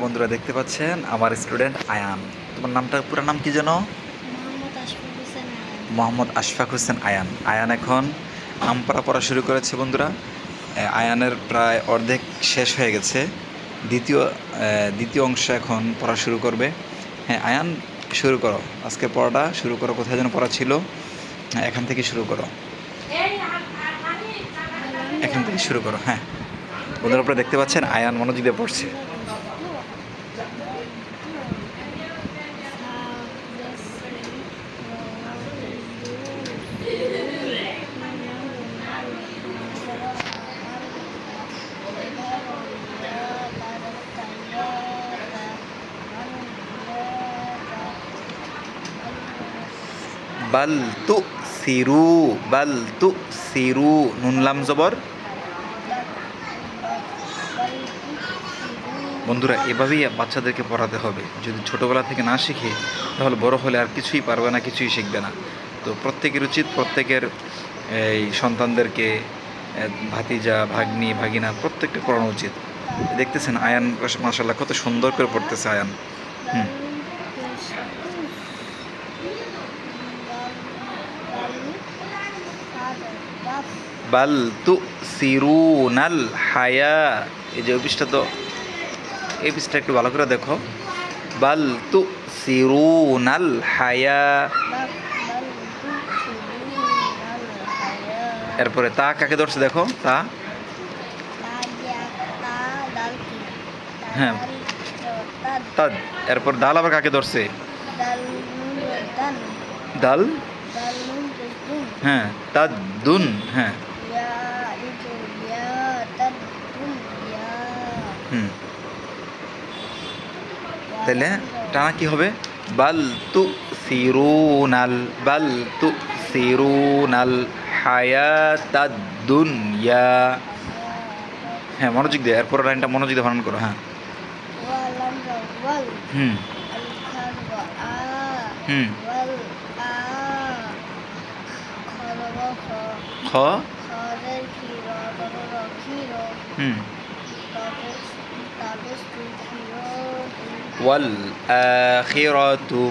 বন্ধুরা দেখতে পাচ্ছেন আমার স্টুডেন্ট আয়ান। তোমার নামটা পুরো নাম কি যেন? মোহাম্মদ আশফাক হোসেন আয়ান। আয়ান এখন আমপারা পড়া শুরু করেছে বন্ধুরা। আয়ানের প্রায় অর্ধেক শেষ হয়ে গেছে, দ্বিতীয় অংশ এখন পড়া শুরু করবে। হ্যাঁ আয়ান, শুরু করো, আজকে পড়াটা শুরু করো। কোথায় যেন পড়া ছিল? হ্যাঁ এখান থেকে শুরু করো, এখান থেকে শুরু করো। হ্যাঁ বন্ধুরা আপনারা দেখতে পাচ্ছেন আয়ান মনোযোগ দিয়ে পড়ছে। বাল তু সিরু, বাল তু সিরু, নুন লাম জবর। বন্ধুরা এভাবেই বাচ্চাদেরকে পড়াতে হবে। যদি ছোটোবেলা থেকে না শিখে তাহলে বড় হলে আর কিছুই পারবে না, কিছুই শিখবে না। তো প্রত্যেকের উচিত প্রত্যেকের এই সন্তানদেরকে ভাতিজা, ভাগ্নি, ভাগিনা প্রত্যেককে পড়ানো উচিত। দেখতেছেন আয়ান মাশাআল্লাহ কত সুন্দর করে পড়তেছে আয়ান। বাল তু সিরুনাল হায়া, এই যে অফিসটা, তো এই পৃষ্ঠা একটু ভালো করে দেখো। বাল তু সিরুনাল হায়া, এরপরে তা কাকে ধরছে দেখো, তা। হ্যাঁ তাদ, এরপর দাল আবার কাকে ধরছে? দাল, হ্যাঁ তাদ দুন, হ্যাঁ তাহলে টানা কি হবে? বাল তু সিরুনাল, বাল তু সিরুনাল হায়াতাদ দুনিয়া। হ্যাঁ মনোযোগ দিয়ে, এরপর লাইনটা মনোযোগ দিয়ে বানান করো। হ্যাঁ হুম হুম খ হুম ওয়াল আখিরাতু,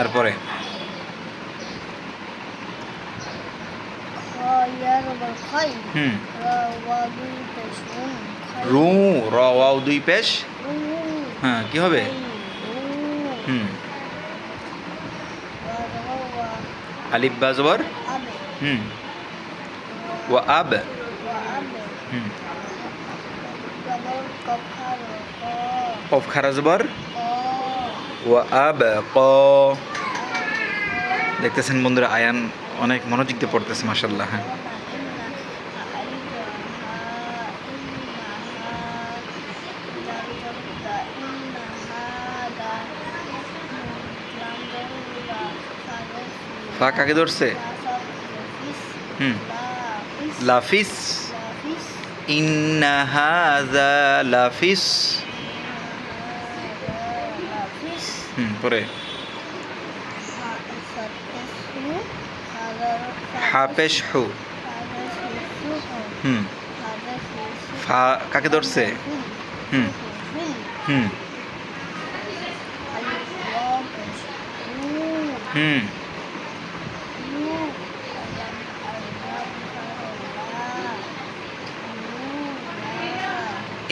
এরপরে রু, র ওয়াও দুই পেশ, হ্যাঁ কি হবে? আলিফ বা জবর, ওয়া আব, কফ খারা জবর, ওয়া আব ক। দেখতেছেন বন্ধুরা আয়ান অনেক মনোযোগ দিয়ে পড়তেছে মাশাআল্লাহ। হ্যাঁ ফা কাকে ধরছে? লাফিস, ইন্না হাযা লাফিস, পরে হাফেশহু, ফা কাকে ধরছে?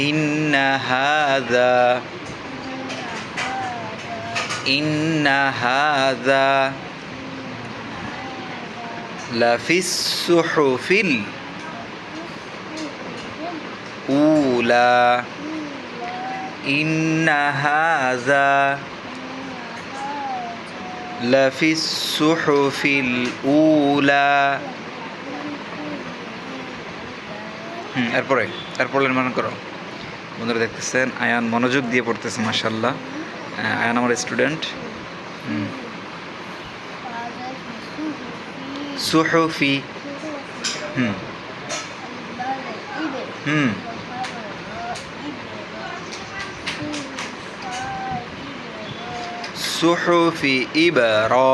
ইন্না হাযা, ইন্না হাযা লাফিস সুহুফিল উলা, ইন্না হাযা লাফিস সুহুফিল উলা। এরপরে নির্মাণ করো। বন্ধুরা দেখতেছেন আয়ান মনোযোগ দিয়ে পড়তেছে মাশাআল্লাহ। আয়ান আমার স্টুডেন্ট। সুহুফি, সুহুফি ইবরা,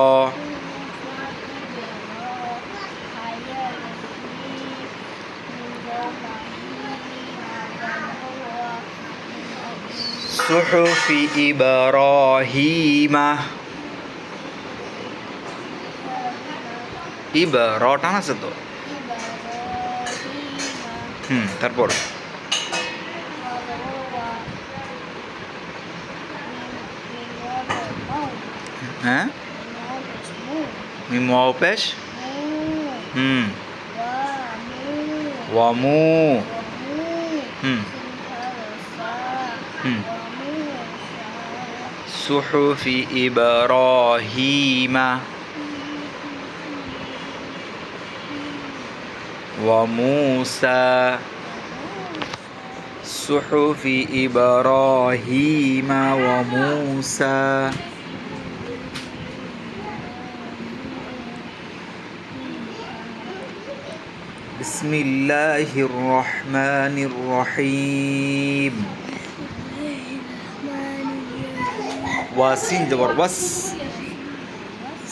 সুহুফি ইব্রাহিমা। র টান আছে তো। তারপর হ্যাঁ মিম ওয়াও পেশ ওয়ামু সুহুফি ইব্রাহিমা ওয়া মূসা সুহুফি ইব্রাহিমা ওয়া মূসা। বিসমিল্লাহির রহমানির রহিম। ওয়াসিন জবর ওয়াস,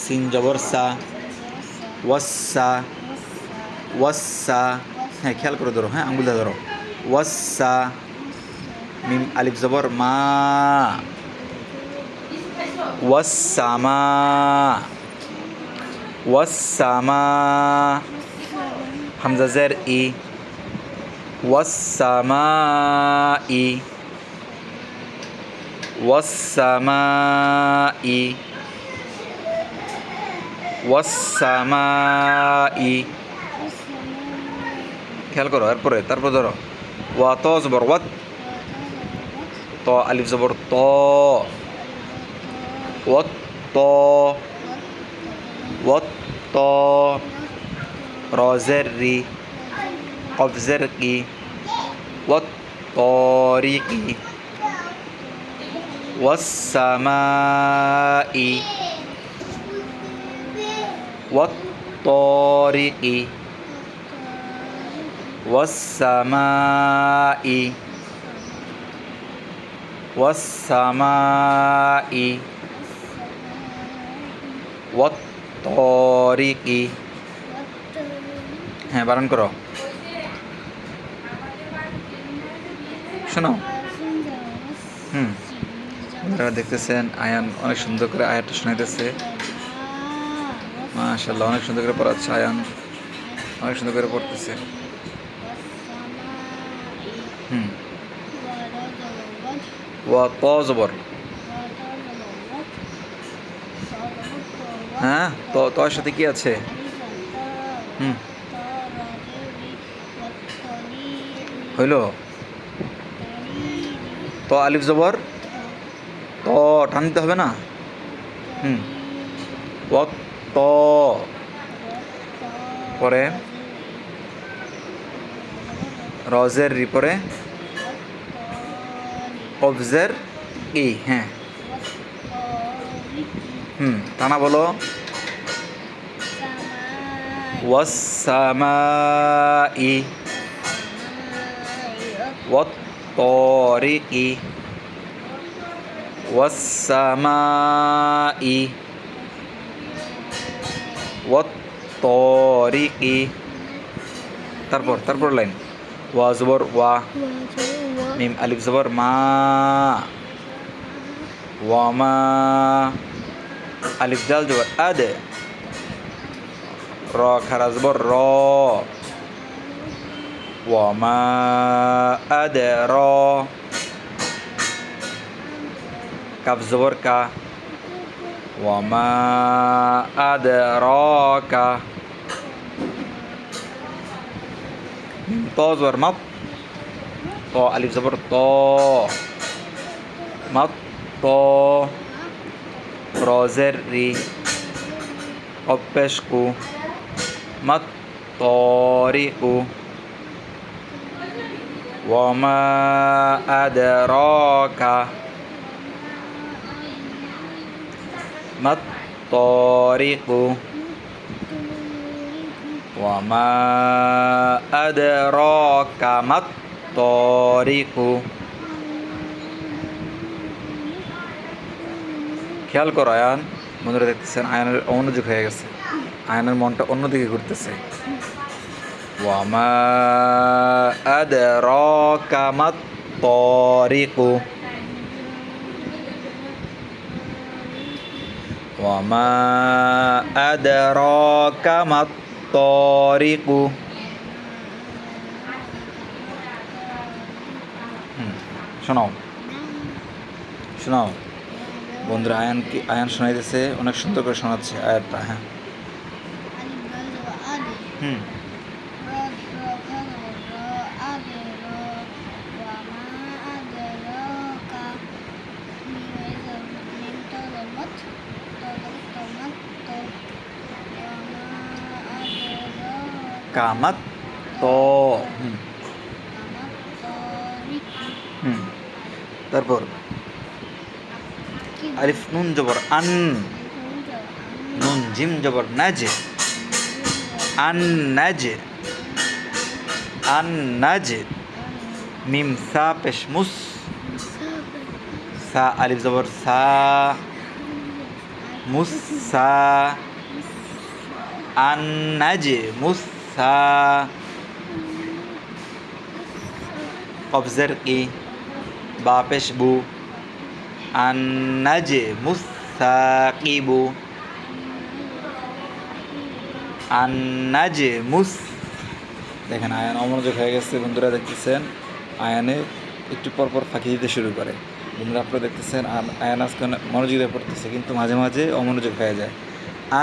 সিন জবর সা, ওয়াসা ওয়াসা। হ্যাঁ খেয়াল করে ধরো, হ্যাঁ আঙ্গুলটা ধরো। ওয়াসা। মিম আলিফ জবর মা, ওয়াসামা ওয়াসামা। হামজা জের ই, ওয়াসামাই ওয়াসামাই ওয়াসামাই। খেয়াল করো এরপরে, তারপর ধরো ওয়া ত জবর ওয়াত, ত আলিফ জবর ত, ওয়াত ত ওয়াত ত। র জের রি, কফ জের কি, ওয়াত তরিকি ওয়াসসামাই ওয়াত তরিকি ওয়াসসামাই ওয়াসসামাই ওয়াত তরিকি। হ্যাঁ বারণ করো, শোনো। আপনারা দেখতেছেন আয়ান অনেক সুন্দর করে আয়াতটা শোনাইতেছে। মাশাআল্লাহ অনেক সুন্দর করে পড়াচ্ছে আয়ান, অনেক সুন্দর করে পড়তেছে। ওয়া ত জবর, হ্যাঁ তো তোর সাথে কি আছে? হইল তো আলিফ জবর তো টান দিতে হবে না। ওয়াত ত, পরে রজের রি, পরে কফজের ই। হ্যাঁ টানা বলো। ওয়াসসামাই ওয়াত তরিকি ওয়াসসামাই ওয়াত তরিকি। তারপর লাইন ওয়া জবর ওয়া, মিম আলিফ জবর মা, ওয়া মা আলিফ দাল জবর আদ, র খারা জবর র, ওয়া মা আদর, কাফ জবর কা, ওয়া মা আদরাকা। ত জবর মাত, ত আলিফ জবর ত, মাত ত, রজের রি, কপেশ কু, মাত তরিকু, ওয়া মা আদরাকা, মাত তরিকু, ওয়া মা আদরাকা মাত তরিকু। খেয়াল করো আয়ান, বন্ধুরা দেখতেছেন আয়ানের অমনোযোগ হয়ে গেছে, আয়ানের মনটা অন্যদিকে ঘুরতেছে। ওয়া মা আদরাকা মাত তরিকু, ওয়ামা আদরাকা মাত তারিকু। শোনাও শোনাও বন্ধুরা, আয়ান শোনাইতেছে, অনেক সুন্দর করে শোনাচ্ছে আয়াতটা। হ্যাঁ হুম কামাত তো। হুম হুম তারপর আলিফ নুন জবর আন, নুন জিম জবর নাজে, আন নাজে, আন নাজে। মিম সা পেশ মুস, সা আলিফ জবর সা, মুসা, আন নাজে মুসা। কবজের কি, বা পেশ বু, আন নাজে মুসাকিবু, আন নাজে মুস। দেখেন আয়ান অমনোযোগ হয়ে গেছে বন্ধুরা, দেখতেছেন আয়ানে একটু পরপর ফাঁকি দিতে শুরু করে। বন্ধুরা আপনারা দেখতেছেন আয়ান আজকে মনোযোগ দিয়ে পড়তেছে, কিন্তু মাঝে মাঝে অমনোযোগ হয়ে যায়।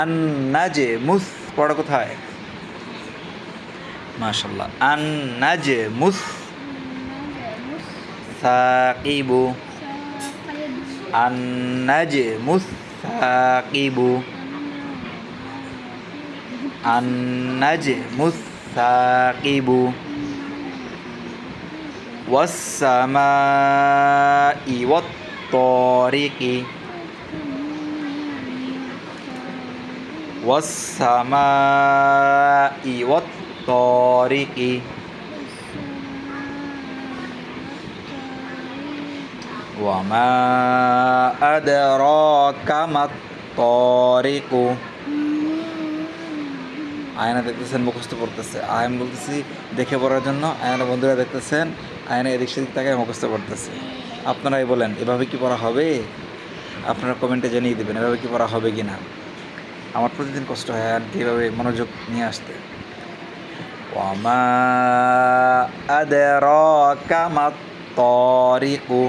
আন নাজে মুস পড়া কোথায়? মাশাল্লাহ। আন নাজে মুস সাকিবু, আন নাজে মুস সাকিবু, আন নাজে মুস সাকিবু। ওয়াস-সামাই ওয়াত-তারিকি, ওয়াস-সামাই ওয়াত-তারিকি। ওয়ামা আদরাকা মাত-তারিকু। আয়না দেখতেছেন মুখস্থ পড়তেছে, আয়ন বলতেছি দেখে পড়ার জন্য, আয়না বন্ধুরা দেখতেছেন আয়না এদিক সেদিক তাকে মুখস্থ পড়তেছে। আপনারাই বলেন এভাবে কি পড়া হবে? আপনারা কমেন্টে জানিয়ে দেবেন এভাবে কি পড়া হবে কি না। আমার প্রতিদিন কষ্ট হয় আয়নকে এভাবে মনোযোগ নিয়ে আসতে। ওয়ামা আদরাকা মাত-তারিকু,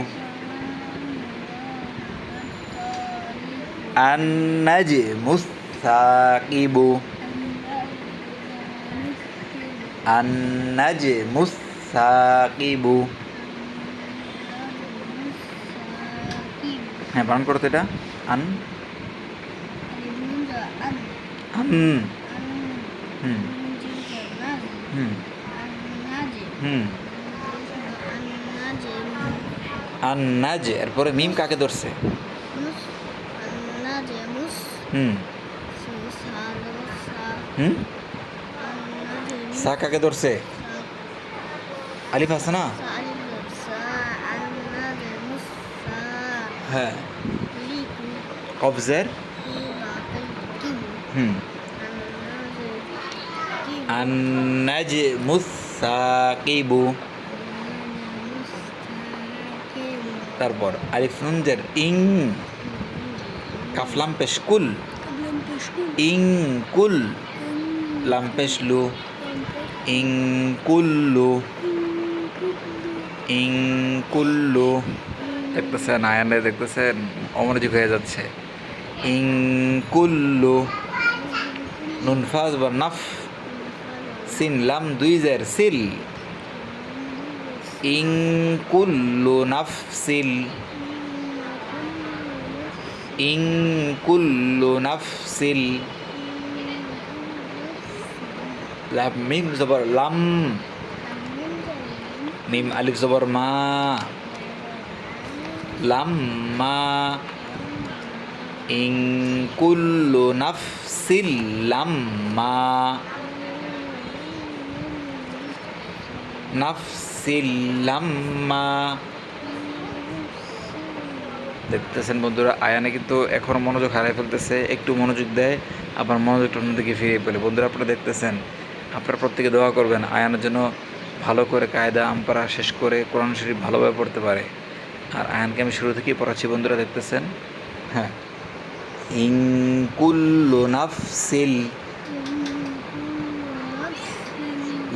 আন নাজমুস সাকিবু, আন নাজমুস সাকিবু। হ্যাঁ বানান করো তো এটা। আন আন হুম হুম হুম আন নাজে, এরপরে মিম কাকে ধরছে? হুম হুম সা কাকে ধরছে? আলিফ আছে না? হ্যাঁ কবজের হুম আন নাজমুস সাকিবু। তারপর আলিফ নুন জের ইং, কাফ লাম পেশ কুল, ইং কুল, লাম পেশ লু, ইং কুল্লু, ইং কুল্লু। দেখতেছেন আয়ানে দেখতেছেন অমনোযোগ হয়ে যাচ্ছে। ইং কুল্লু, নুন ফাজ বা নাফ, সিন লাম দুই জের সিল, ইং কুল্লু নাফসিল, ইং কুল্লু নাফসিল। লাম মিম জবর লাম, মিম আলিফ জবর মা, লাম্মা, ইং কুল্লু নাফসিল লাম্মা, নাফসিল লাম্মা। দেখতেছেন বন্ধুরা আয়ানে কিন্তু এখন মনোযোগ হারিয়ে ফেলতেছে, একটু মনোযোগ দেয় আবার মনোযোগটা অন্যদিকে ফিরিয়ে ফেলে। বন্ধুরা আপনারা দেখতেছেন, আপনারা প্রত্যেকে দোয়া করবেন আয়ানের জন্য ভালো করে কায়দা আমপারা শেষ করে কোরআন শরীফ ভালোভাবে পড়তে পারে। আর আয়ানকে আমি শুরু থেকেই পড়াচ্ছি বন্ধুরা দেখতেছেন। হ্যাঁ ইং কুল্লু নাফসিল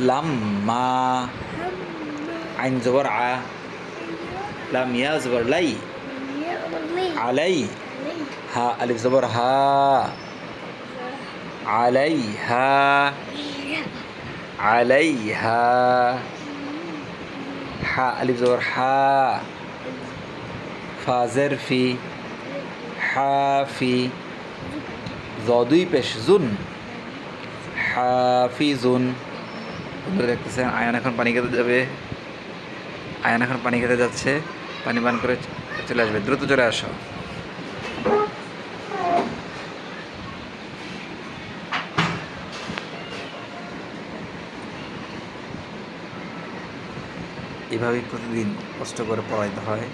লাম্মা আইন জবর আ লাম ইয়া জবর লাই আলাই হা আলিফ জবর হা আলাইহা আলাইহা হা আলিফ জবর হা ফা জারফি হাফি জদুই পেশ জুন হাফিজুন। তোমরা দেখতেছেন আয়ান এখন পানি খেতে যাবে, আয়ান এখন পানি খেতে যাচ্ছে, পানি পান করে চলে আসবে, দ্রুত চলে আসো। এভাবেই প্রতিদিন কষ্ট করে পড়াইতে হয়,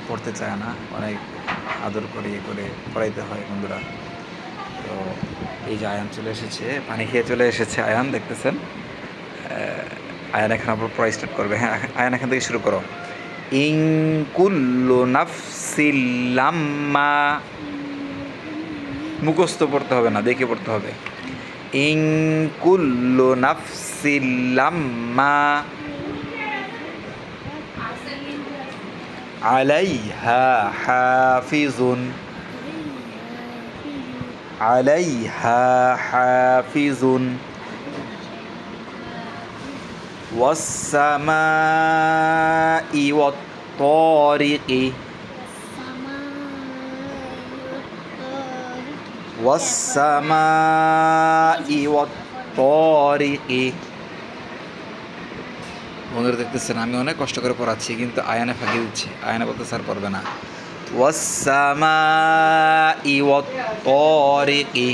পড়তে চায় না, অনেক আদর করে ইয়ে করে পড়াইতে হয় বন্ধুরা। তো এই যে আয়ান চলে এসেছে, পানি খেয়ে চলে এসেছে আয়ান, দেখতেছেন। আয়ান এখন আপনার পড়া স্টার্ট করবে। হ্যাঁ, আয়ান এখান থেকে শুরু করো। ইং কুল্লু নাফসিল লাম্মা, মুখস্থ পড়তে হবে না, দেখে পড়তে হবে। ইং কুল্লু নাফসিল লাম্মা আলাইহা হাফিজুন আলাইহা হাফিজুন ওয়াস-সামাই ওয়াত-তারিকি ওয়াস-সামাই ওয়াত-তারিকি। বন্ধুরা দেখতেছেন আমি অনেক কষ্ট করে পড়াচ্ছি, কিন্তু আয়ানে ফাঁকি দিচ্ছে। আয়ানে বলতে স্যার পড়বে না। ওয়াস-সামাই ওয়াত-তারিকি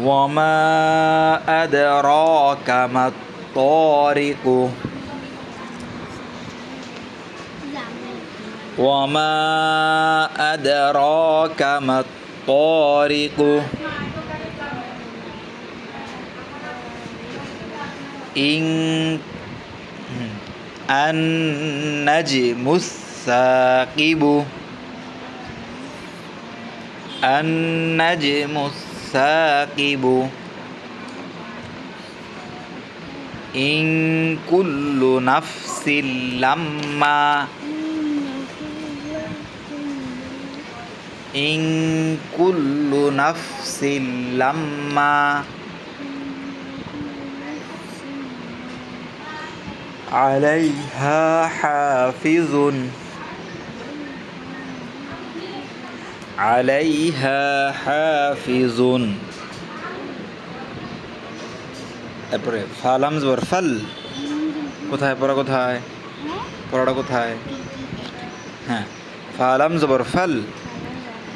ওয়ামা আদরাকা মাত-তারিকু ওয়ামা আদরাকা মাত-তারিকু ইং আন-নাজমুস সাকিবু আন-নাজমুস সাকিবু ইং কুল্লু নাফসিল লাম্মা ইং কুল্লু নাফসিল লাম্মা আলাইহা হাফিজুন আলাইহা হাফিজুন। তারপরে ফালাম জবর ফাল, কোথায় পড়া, কোথায় পড়াটা কোথায়? হ্যাঁ, ফালাম জবর ফাল।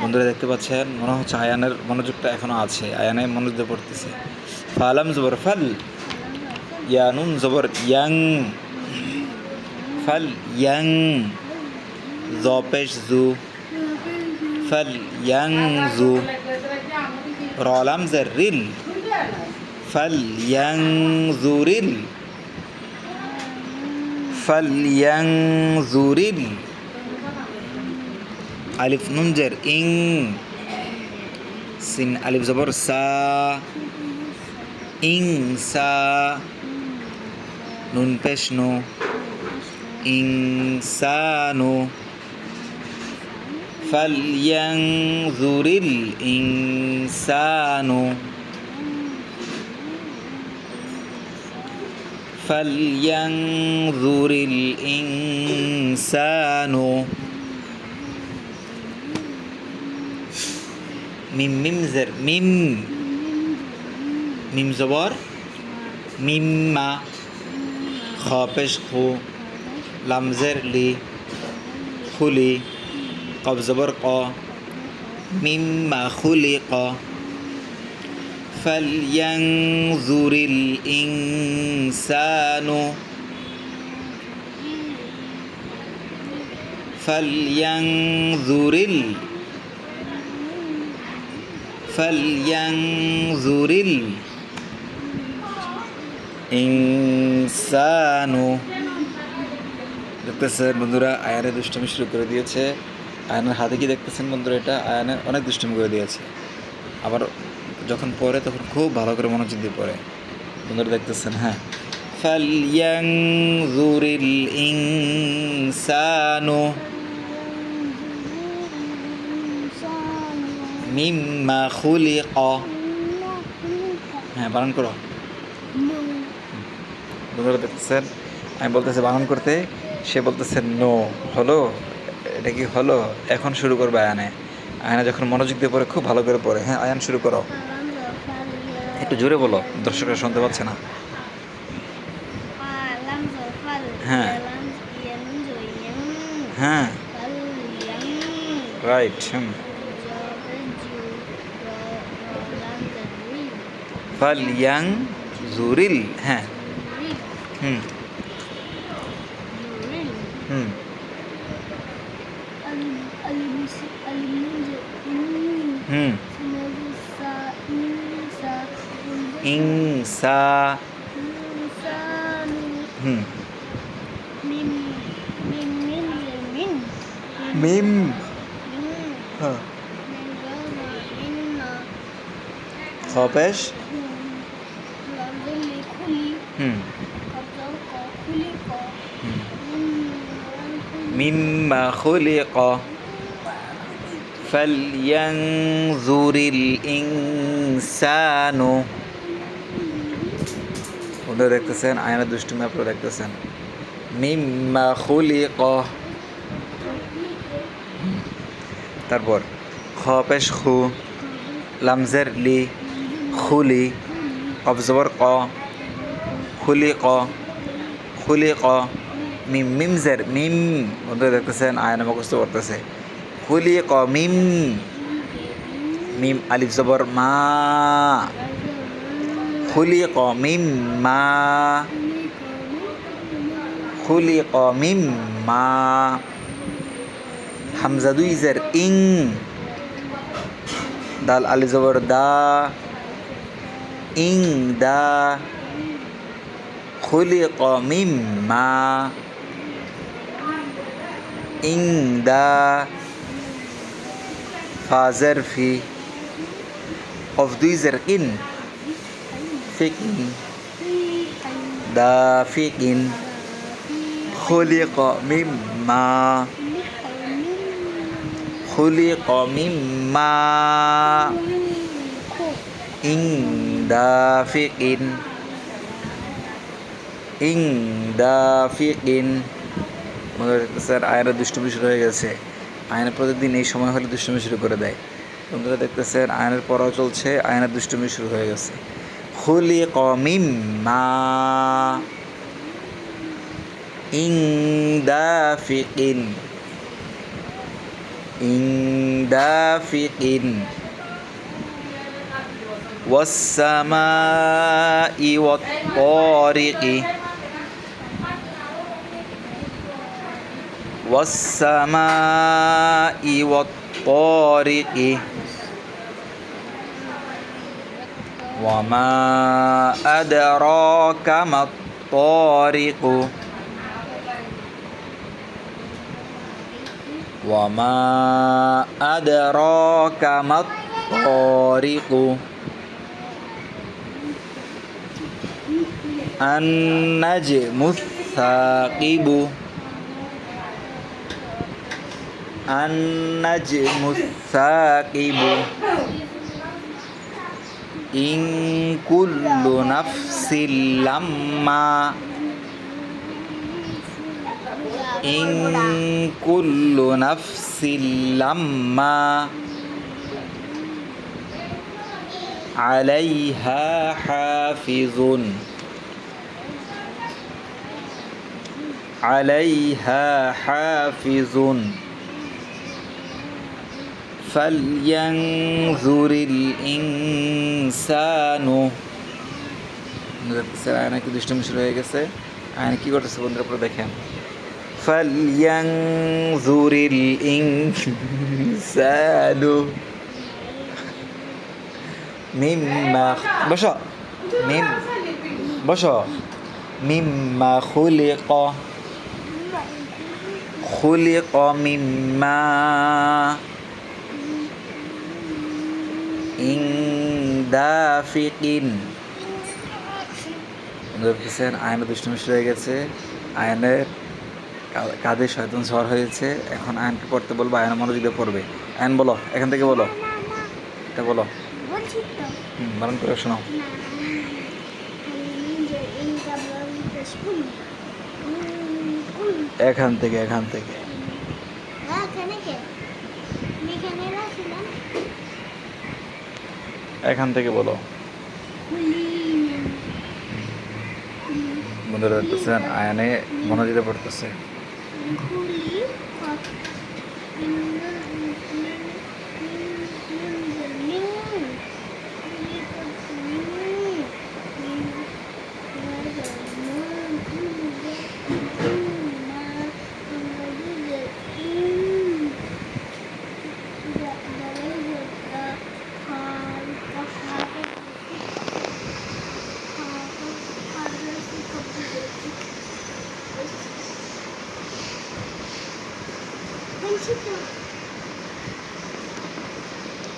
বন্ধুরা দেখতে পাচ্ছেন, মনে হচ্ছে আয়ানের মনোযোগটা এখনো আছে, আয়ানে মনোযোগ দিয়ে পড়তেছে। ফালাম জবর ফাল, ইয়া নুন জবর ইয়াং ফাল ইয়াং, জ পেশ জু ফাল ইয়াং জু, রলাম জের রিল ফাল ইয়াং জুরিল ফাল ইয়াং জুরিল। আলিফ নুন জের ইং, সিন আলিফ জবর সা ইং সা, নুন পেশ নু ইনসানু ফালইয়ানজুরিল ইনসানু ফালইয়ানজুরিল ইনসানু। মিম মিম জের মিম, মিম জবর মিম্মা, খ পেশ খু, লাম জের লি খুলি, কফ জবর ক, মিম্মা খুলিক। ফালইয়ানজুরিল ইনসানু ফালইয়ানজুরিল ইনসানু। দেখতেছেন বন্ধুরা, আয়ারে দুষ্টমি শুরু করে দিয়েছে। আয়নের হাতে কি দেখতেছেন বন্ধুরা? এটা আয়নের অনেক দুষ্টুমি করে দিয়েছে। আবার যখন পড়ে তখন খুব ভালো করে মনোযোগ দিয়ে পড়ে। বন্ধুরা দেখতেছেন, হ্যাঁ। ফালইয়ানজুরিল ইনসানু মিম্মা খুলিক। হ্যাঁ, বানান করো। বন্ধুরা দেখতেছেন, আমি বলতেছি বানান করতে, সে বলতেছে নো। হলো? এটা কি হলো? এখন শুরু করবে আয়ানে। আয়না যখন মনোযোগ দিয়ে পড়ে খুব ভালো করে পড়ে। হ্যাঁ, আয়ান শুরু করো। একটু জোরে বলো, দর্শকরা শুনতে পাচ্ছে না। হ্যাঁ হ্যাঁ, রাইট। ফালইয়ানজুরিল। হ্যাঁ। হুম হুম হুম ইনসা। হুম মিম। হ্যাঁ, খপেশ। হুম হুম মিম্মা খুলিক। ফালইয়ানজুরিল ইনসানু। ওদের দেখতেছেন আয়না দুষ্টুমি, আপনারা দেখতেছেন। মিম্মা খুলিক। তারপর খপেশ খু, লামজের লি, খুলি, কবজবর ক, খুলি ক, খুলি ক, মিম মিমজের মিম। বন্ধুরা দেখতেছেন আয়না মুখস্থ করতেছে। খুলি ক মিম, মিম আলিফ জবর মা, খুলি ক মিম মা, খুলি ক মিম মা। হামজা দুই জের ইং, দাল আলিফ জবর দা, ইং দা, খুলি ক মিম মা, ইং দা। ফাজের ফি, অফ দুই জের ইন, ফিকিন, দা ফিকিন, খুলি ক মিম মা, খুলি ক মিম মা, ইং দা ফিকিন, ইং দা ফিকিন। স্যার আয়না দুষ্টুমি শুরু হয়ে গেছে। আয়না প্রতিদিন এই সময় হলে দুষ্টুমি শুরু করে দেয়। বন্ধুরা দেখতেছেন আয়নের পড়াও চলছে, আয়নার দুষ্টুমি শুরু হয়ে গেছে। খুলি ক মিম মা, ইং দা ফিকিন, ইং দা ফিকিন। ওয়াসসামাই ওয়াত-তারিকি, ওয়াসসামাই ওয়াত-তারিকি। ওয়ামা আদরাকা মাত-তারিকু, ওয়ামা আদরাকা মাত-তারিকু। আন-নাজমুস সাকিবু, আন-নাজমুস সাকিবু। ইন কুল্লু নাফসিন লাম্মা, ইন কুল্লু নাফসিন লাম্মা আলাইহা হাফিজুন, আলাইহা হাফিজুন। ফালইয়ানজুরিল ইনসানু। আয়না কি দুষ্টুমি শুরু হয়ে গেছে। আয়না কি করতেছে বন্ধুরা, আপনারা দেখেন। ফালইয়ানজুরিল ইনসানু মিম্মা, বসো, মিম, বসো, মিম্মা খুলিক, খুলিকা মিন মা ইন দাফিকিন। দেখতেছেন আয়নের দুষ্টুমি শুরু হয়ে গেছে। আয়নের কাঁধে শয়তান ঝড় হয়েছে। এখন আয়নকে পড়তে বলবো, আয়ন মনোযোগ দিয়ে পড়বে। আয়ন বলো, এখান থেকে বলো, এটা বলো। বারণ করে শোনাও। এখান থেকে এখান থেকে বলো। বন্ধুরা দেখতেছেন আয়নে মনোযোগ দিয়ে পড়তেছে।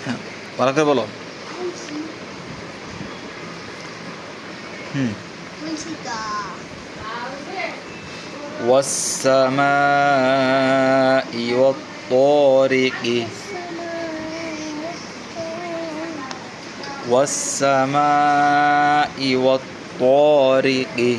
হ্যাঁ, ভালো করে বলো। ওয়াস-সামাই ওয়াত-তারিকি ওয়াস-সামাই ওয়াত-তারিকি।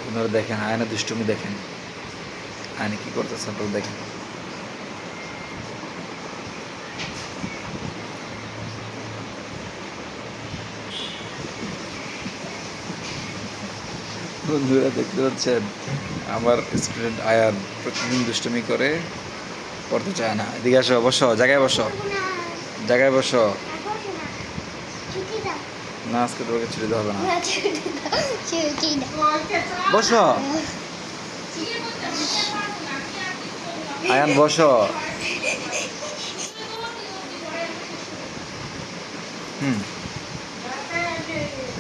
আপনারা দেখেন আয়না দুষ্টুমি দেখেন, আয়না কি করতেছে আপনারা দেখেন। বন্ধুরা দেখতে পাচ্ছেন আমার স্টুডেন্ট আয়ান প্রতিদিন দুষ্টুমি করে, পড়তে চায় না। এদিকে আসো, বসো, জায়গায় বসো, জায়গায় বসো। না আজকে তোমাকে ছুটি দেওয়া হবে না, বসো। আয়ান বসো।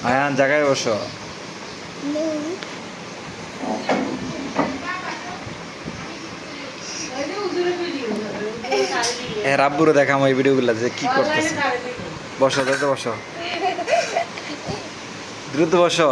আয়ান জায়গায় বসো। রাব্বুরে দেখাম ওই ভিডিওগুলো যে কি করতেছে। বসো, দ্রুত বসো, দ্রুত বসো।